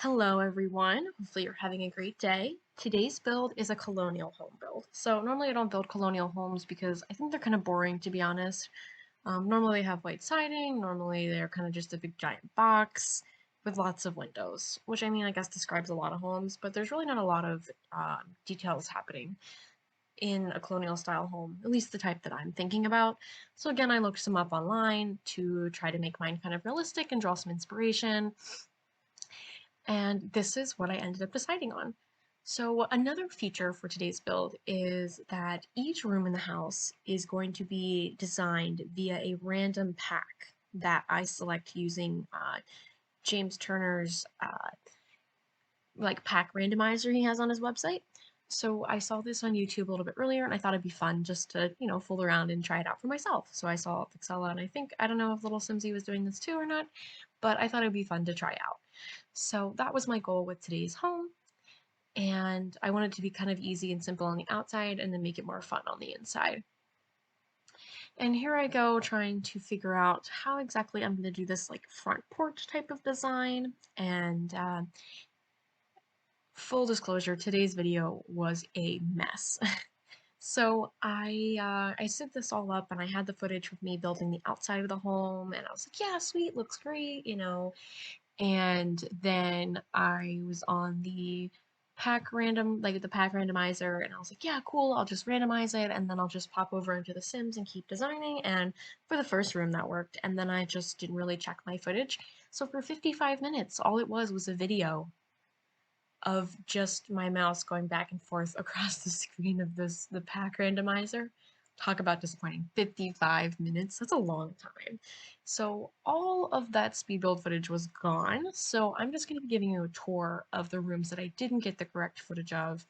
Hello everyone, hopefully you're having a great day. Today's build is a colonial home build. So normally I don't build colonial homes because I think they're kind of boring, to be honest. Normally they have white siding, normally they're kind of just a big giant box with lots of windows, which I mean I guess describes a lot of homes, but there's really not a lot of details happening in a colonial style home, at least the type that I'm thinking about. So again, I looked some up online to try to make mine kind of realistic and draw some inspiration. And this is what I ended up deciding on. So another feature for today's build is that each room in the house is going to be designed via a random pack that I select using James Turner's like pack randomizer he has on his website. So I saw this on YouTube a little bit earlier and I thought it'd be fun just to, fool around and try it out for myself. So I saw Pixella and I don't know if Little Simsy was doing this too or not, but I thought it'd be fun to try out. So that was my goal with today's home. And I wanted to be kind of easy and simple on the outside and then make it more fun on the inside. And here I go trying to figure out how exactly I'm going to do this like front porch type of design. And full disclosure, today's video was a mess. So I set this all up and I had the footage of me building the outside of the home and I was like, yeah, sweet, looks great, And then I was on the pack randomizer, and I was like, yeah, cool, I'll just randomize it, and then I'll just pop over into The Sims and keep designing. And for the first room, that worked, and then I just didn't really check my footage. So for 55 minutes, all it was a video of just my mouse going back and forth across the screen of the pack randomizer. Talk about disappointing. 55 minutes, that's a long time. So all of that speed build footage was gone. So I'm just going to be giving you a tour of the rooms that I didn't get the correct footage of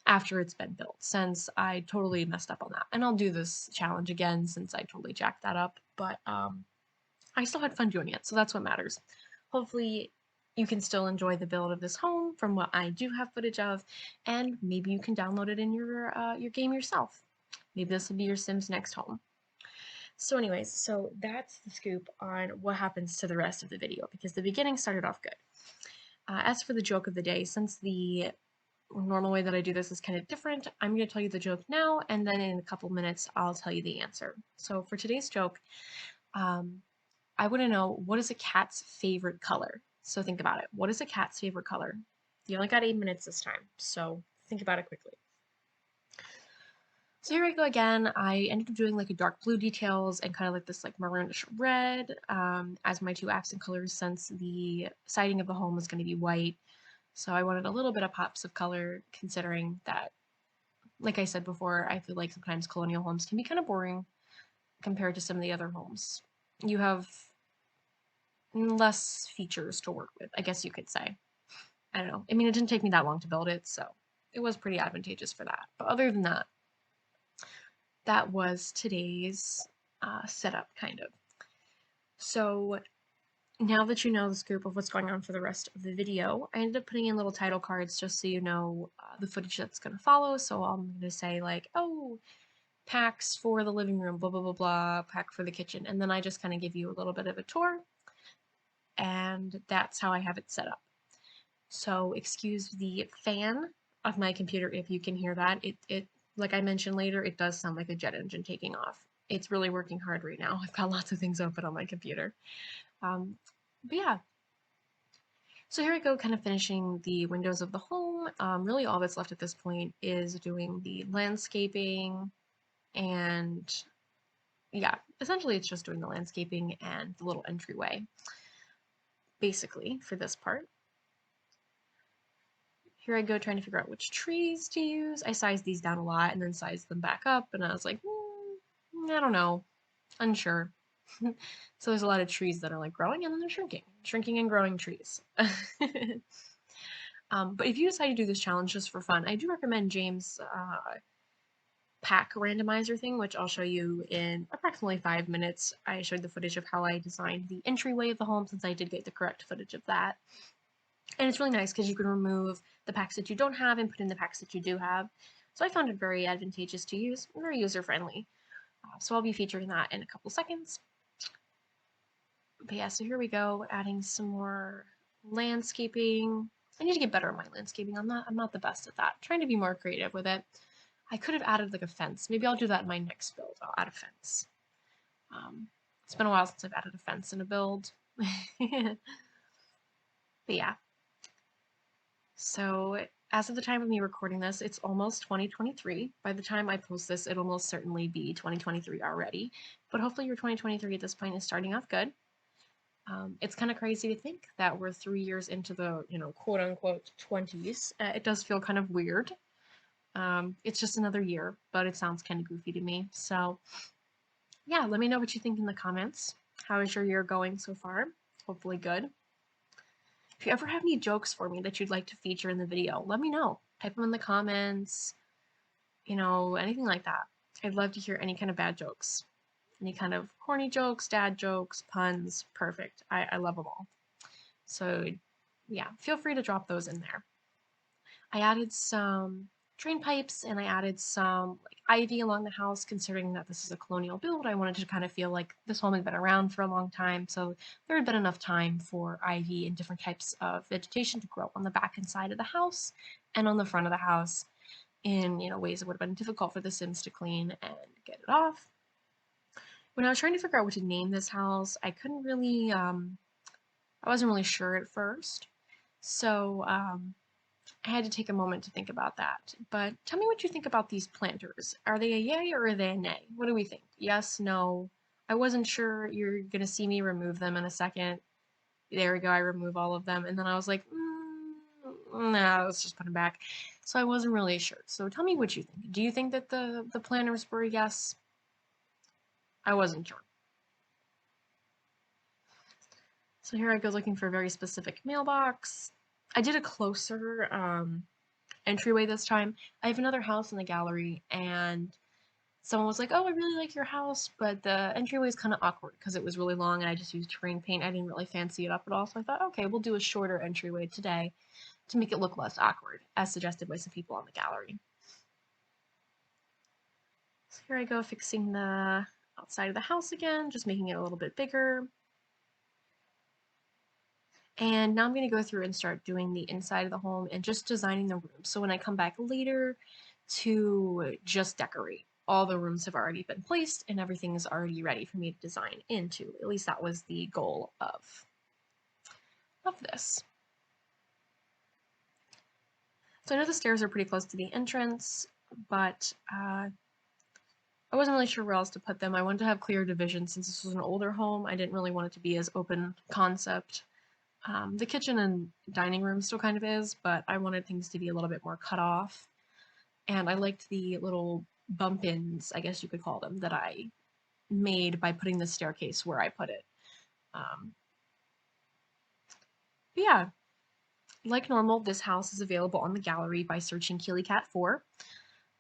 after it's been built, since I totally messed up on that. And I'll do this challenge again since I totally jacked that up. But I still had fun doing it, so that's what matters. Hopefully you can still enjoy the build of this home from what I do have footage of, and maybe you can download it in your game yourself. Maybe this will be your Sims next home. So anyways, so that's the scoop on what happens to the rest of the video, because the beginning started off good. As for the joke of the day, since the normal way that I do this is kind of different, I'm going to tell you the joke now, and then in a couple minutes I'll tell you the answer. So for today's joke, I want to know, what is a cat's favorite color? So think about it. What is a cat's favorite color? You only got 8 minutes this time, so think about it quickly. So here I go again. I ended up doing like a dark blue details and kind of like this like maroonish red as my two accent colors, since the siding of the home was going to be white. So I wanted a little bit of pops of color, considering that, like I said before, I feel like sometimes colonial homes can be kind of boring compared to some of the other homes. You have less features to work with, I guess you could say. I don't know. I mean, it didn't take me that long to build it, so it was pretty advantageous for that. But other than that, that was today's setup, kind of. So now that you know the scoop of what's going on for the rest of the video, I ended up putting in little title cards just so you know the footage that's going to follow. So I'm going to say like, oh, packs for the living room, blah, blah, blah, blah, pack for the kitchen. And then I just kind of give you a little bit of a tour. And that's how I have it set up. So excuse the fan of my computer if you can hear that. It like I mentioned later, it does sound like a jet engine taking off. It's really working hard right now. I've got lots of things open on my computer. But yeah. So here I go, kind of finishing the windows of the home. Really all that's left at this point is doing the landscaping, and yeah, essentially it's just doing the landscaping and the little entryway, basically, for this part. Here I go trying to figure out which trees to use. I sized these down a lot and then sized them back up, and I was like, I don't know, unsure. So there's a lot of trees that are like growing and then they're shrinking and growing trees. But if you decide to do this challenge just for fun, I do recommend James' pack randomizer thing, which I'll show you in approximately 5 minutes. I showed the footage of how I designed the entryway of the home, since I did get the correct footage of that. And it's really nice because you can remove the packs that you don't have and put in the packs that you do have. So I found it very advantageous to use, very user-friendly. So I'll be featuring that in a couple seconds. But yeah, so here we go, adding some more Landscaping. I need to get better at my landscaping. I'm not the best at that. I'm trying to be more creative with it. I could have added like a fence. Maybe I'll do that in my next build. I'll add a fence. Um, it's been a while since I've added a fence in a build. But yeah. So as of the time of me recording this, it's almost 2023. By the time I post this, it'll most certainly be 2023 already. But hopefully your 2023 at this point is starting off good. It's kind of crazy to think that we're 3 years into the, quote unquote 20s. It does feel kind of weird. It's just another year, but it sounds kind of goofy to me. So yeah, let me know what you think in the comments. How is your year going so far? Hopefully good. If you ever have any jokes for me that you'd like to feature in the video, let me know. Type them in the comments, anything like that. I'd love to hear any kind of bad jokes. Any kind of corny jokes, dad jokes, puns, perfect. I love them all. So yeah, feel free to drop those in there. I added some drain pipes and I added some like ivy along the house, considering that this is a colonial build. I wanted to kind of feel like this home had been around for a long time, so there had been enough time for ivy and different types of vegetation to grow on the back and side of the house and on the front of the house in ways that would have been difficult for the Sims to clean and get it off. When I was trying to figure out what to name this house, I couldn't really, I wasn't really sure at first. So I had to take a moment to think about that. But tell me what you think about these planters. Are they a yay or are they a nay? What do we think? Yes, no. I wasn't sure. You're going to see me remove them in a second. There we go. I remove all of them. And then I was like, no, let's just put them back. So I wasn't really sure. So tell me what you think. Do you think that the planters were a yes? I wasn't sure. So here I go looking for a very specific mailbox. I did a closer entryway this time. I have another house in the gallery, and someone was like, "Oh, I really like your house, but the entryway is kind of awkward because it was really long and I just used terrain paint. I didn't really fancy it up at all." So I thought, okay, we'll do a shorter entryway today to make it look less awkward, as suggested by some people on the gallery. So here I go fixing the outside of the house again, just making it a little bit bigger. And now I'm going to go through and start doing the inside of the home and just designing the room. So when I come back later to just decorate, all the rooms have already been placed and everything is already ready for me to design into. At least that was the goal of this. So I know the stairs are pretty close to the entrance, but I wasn't really sure where else to put them. I wanted to have clear division since this was an older home. I didn't really want it to be as open concept. The kitchen and dining room still kind of is, but I wanted things to be a little bit more cut off. And I liked the little bump-ins, I guess you could call them, that I made by putting the staircase where I put it. But yeah, like normal, this house is available on the gallery by searching KeelyCat4.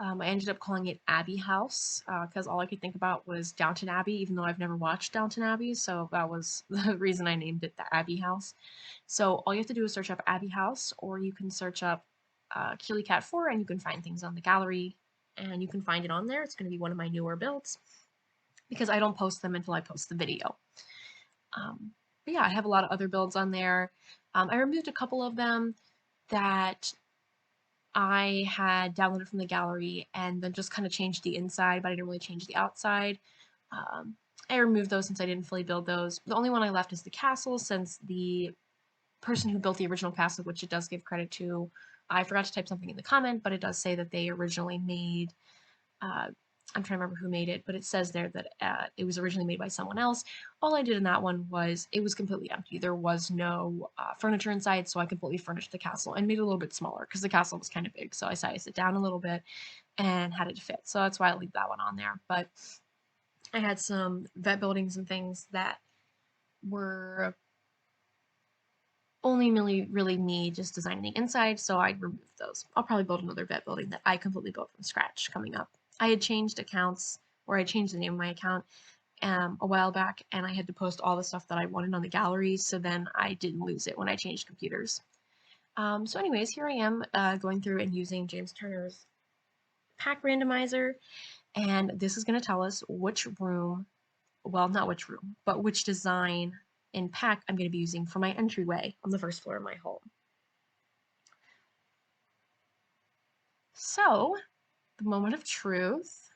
I ended up calling it Abbey House because all I could think about was Downton Abbey, even though I've never watched Downton Abbey, so that was the reason I named it the Abbey House. So all you have to do is search up Abbey House, or you can search up KeelyCat4 and you can find things on the gallery, and you can find it on there. It's going to be one of my newer builds because I don't post them until I post the video. But yeah, I have a lot of other builds on there. I removed a couple of them that I had downloaded from the gallery and then just kind of changed the inside, but I didn't really change the outside. I removed those since I didn't fully build those. The only one I left is the castle, since the person who built the original castle, which it does give credit to, I forgot to type something in the comment, but it does say that they originally made, I'm trying to remember who made it, but it says there that it was originally made by someone else. All I did in that one was, it was completely empty. There was no furniture inside, so I completely furnished the castle and made it a little bit smaller because the castle was kind of big, so I sized it down a little bit and had it fit. So that's why I leave that one on there. But I had some vet buildings and things that were only really me just designing the inside, so I removed those. I'll probably build another vet building that I completely built from scratch coming up. I had changed accounts, or I changed the name of my account a while back, and I had to post all the stuff that I wanted on the gallery, so then I didn't lose it when I changed computers. So anyways, here I am going through and using James Turner's pack randomizer, and this is going to tell us which room, well, not which room, but which design in pack I'm going to be using for my entryway on the first floor of my home. So, the moment of truth.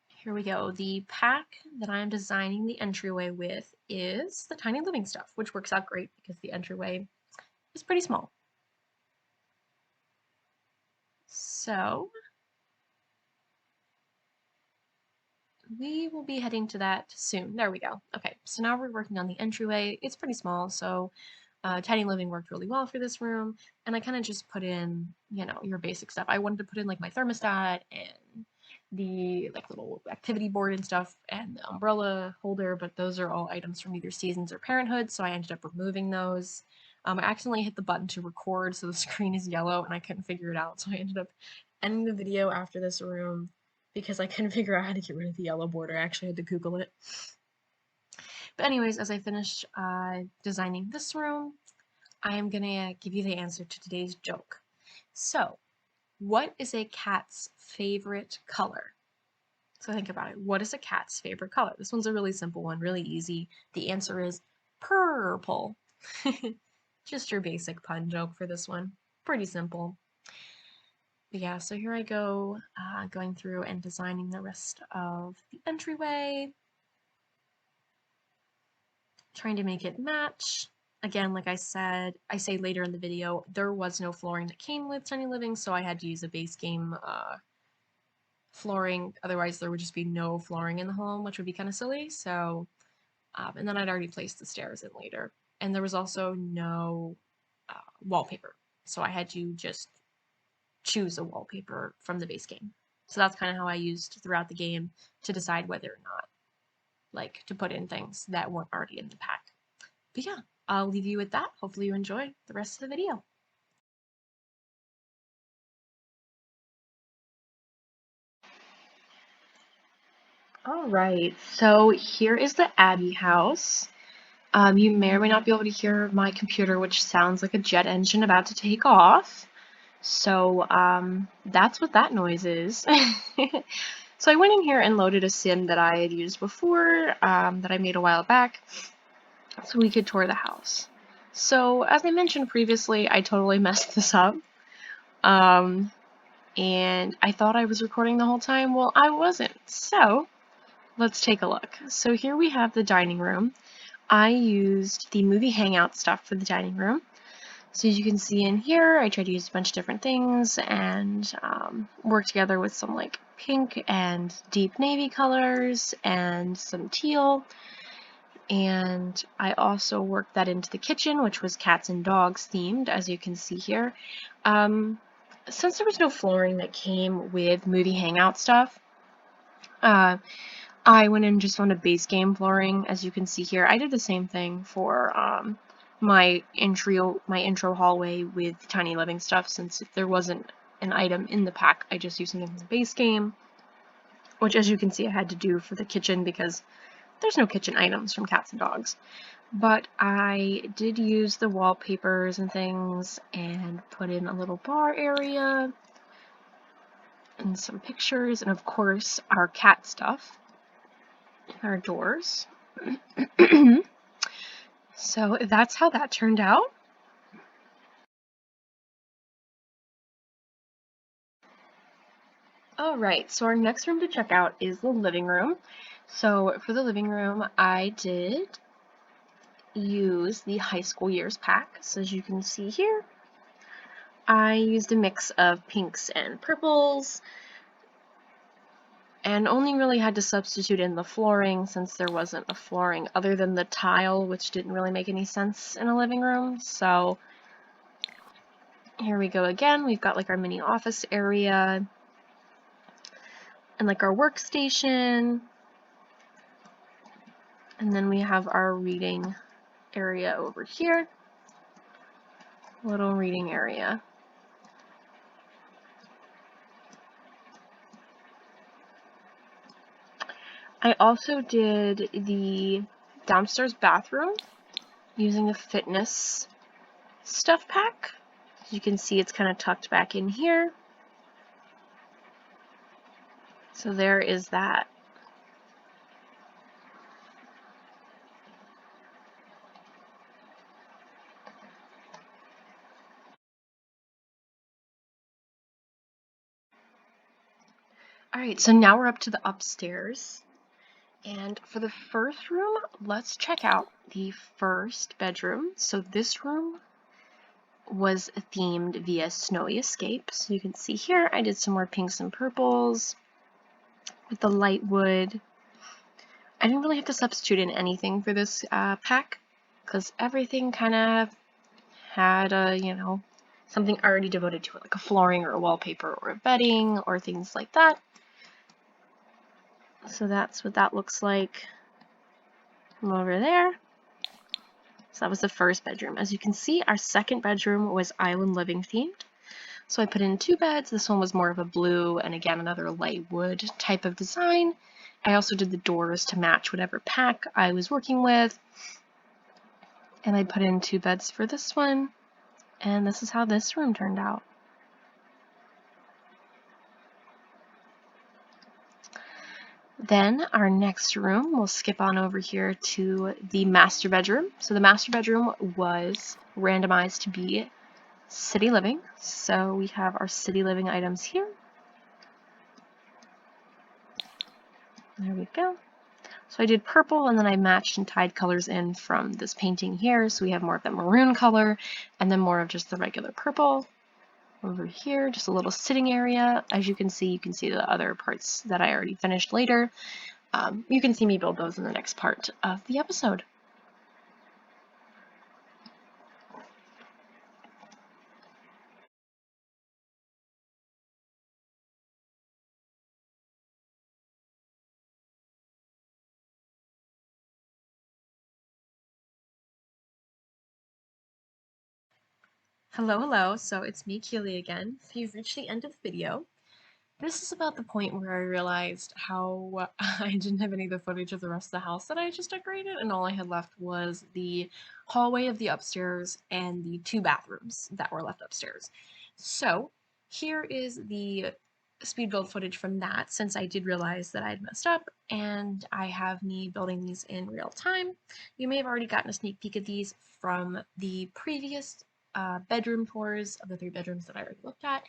Here we go. The pack that I'm designing the entryway with is the Tiny Living stuff, which works out great because the entryway is pretty small. So, we will be heading to that soon. There we go. Okay, so now we're working on the entryway. It's pretty small, so Tiny Living worked really well for this room. And I kind of just put in, you know, your basic stuff. I wanted to put in like my thermostat and the like little activity board and stuff and the umbrella holder, but those are all items from either Seasons or Parenthood, so I ended up removing those. I accidentally hit the button to record, so the screen is yellow and I couldn't figure it out, so I ended up ending the video after this room because I couldn't figure out how to get rid of the yellow border. I actually had to Google it. But anyways, as I finished designing this room, I am gonna give you the answer to today's joke. So, what is a cat's favorite color? So think about it. What is a cat's favorite color? This one's a really simple one, really easy. The answer is purple. Just your basic pun joke for this one. Pretty simple. But yeah, so here I go, going through and designing the rest of the entryway. Trying to make it match. Again, like I said, I say later in the video, there was no flooring that came with Tiny Living, so I had to use a base game flooring. Otherwise, there would just be no flooring in the home, which would be kind of silly. So, and then I'd already placed the stairs in later. And there was also no wallpaper, so I had to just choose a wallpaper from the base game. So that's kind of how I used throughout the game to decide whether or not, like, to put in things that weren't already in the pack. But yeah, I'll leave you with that. Hopefully you enjoy the rest of the video. All right, so here is the Abbey house. You may or may not be able to hear my computer, which sounds like a jet engine about to take off. So that's what that noise is. So I went in here and loaded a sim that I had used before, that I made a while back, so we could tour the house. So as I mentioned previously, I totally messed this up. And I thought I was recording the whole time. Well, I wasn't. So let's take a look. So here we have the dining room. I used the movie hangout stuff for the dining room. So as you can see in here, I tried to use a bunch of different things and work together with some like pink and deep navy colors and some teal. And I also worked that into the kitchen, which was cats and dogs themed, as you can see here. Since there was no flooring that came with movie hangout stuff, I went and just found a base game flooring, as you can see here. I did the same thing for my intro hallway with Tiny Living stuff, since if there wasn't an item in the pack, I just used something from the base game, which, as you can see, I had to do for the kitchen because there's no kitchen items from cats and dogs. But I did use the wallpapers and things and put in a little bar area and some pictures, and of course our cat stuff, our doors. So that's how that turned out. Alright, so our next room to check out is the living room. So for the living room, I did use the high school years pack. So as you can see here, I used a mix of pinks and purples, and only really had to substitute in the flooring since there wasn't a flooring other than the tile, which didn't really make any sense in a living room. So here we go again. We've got like our mini office area and like our workstation, and then we have our reading area over here, little reading area. I also did the downstairs bathroom using the fitness stuff pack. As you can see, it's kind of tucked back in here. So there is that. All right, so now we're up to the upstairs. And for the first room, let's check out the first bedroom. So this room was themed via Snowy Escape. So you can see here, I did some more pinks and purples with the light wood. I didn't really have to substitute in anything for this pack because everything kind of had something already devoted to it, like a flooring or a wallpaper or a bedding or things like that. So that's what that looks like from over there. So that was the first bedroom. As you can see, our second bedroom was island living themed. So I put in 2 beds. This one was more of a blue and again another light wood type of design. I also did the doors to match whatever pack I was working with. And I put in 2 beds for this one. And this is how this room turned out. Then our next room, we'll skip on over here to the master bedroom. So the master bedroom was randomized to be city living. So we have our city living items here. There we go. So I did purple and then I matched and tied colors in from this painting here. So we have more of that maroon color and then more of just the regular purple. Over here, just a little sitting area. As you can see the other parts that I already finished later. You can see me build those in the next part of the episode. Hello, hello. So it's me, Keely, again. So you've reached the end of the video. This is about the point where I realized how I didn't have any of the footage of the rest of the house that I just decorated, and all I had left was the hallway of the upstairs and the 2 bathrooms that were left upstairs. So here is the speed build footage from that, since I did realize that I had messed up, and I have me building these in real time. You may have already gotten a sneak peek of these from the previous bedroom tours of the 3 bedrooms that I already looked at.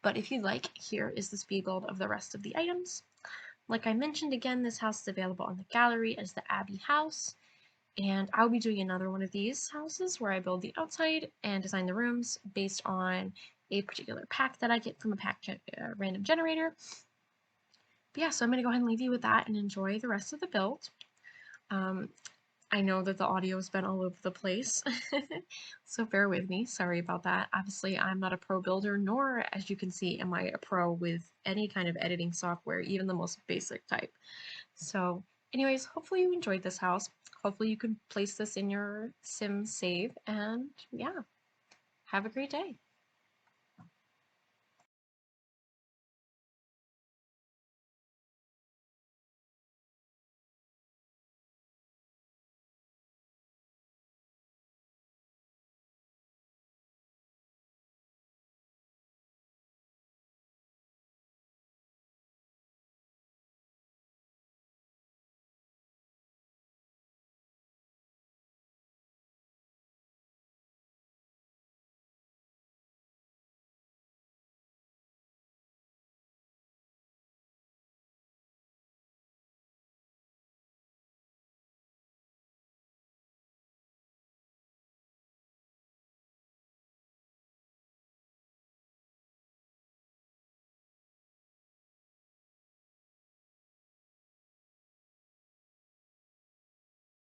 But if you'd like, here is the speed build of the rest of the items. Like I mentioned again, this house is available on the gallery as the Abbey house. And I'll be doing another one of these houses where I build the outside and design the rooms based on a particular pack that I get from a random generator. But yeah, so I'm going to go ahead and leave you with that and enjoy the rest of the build. I know that the audio has been all over the place, so bear with me. Sorry about that. Obviously, I'm not a pro builder, nor, as you can see, am I a pro with any kind of editing software, even the most basic type. So anyways, hopefully you enjoyed this house. Hopefully you can place this in your sim save, and yeah, have a great day.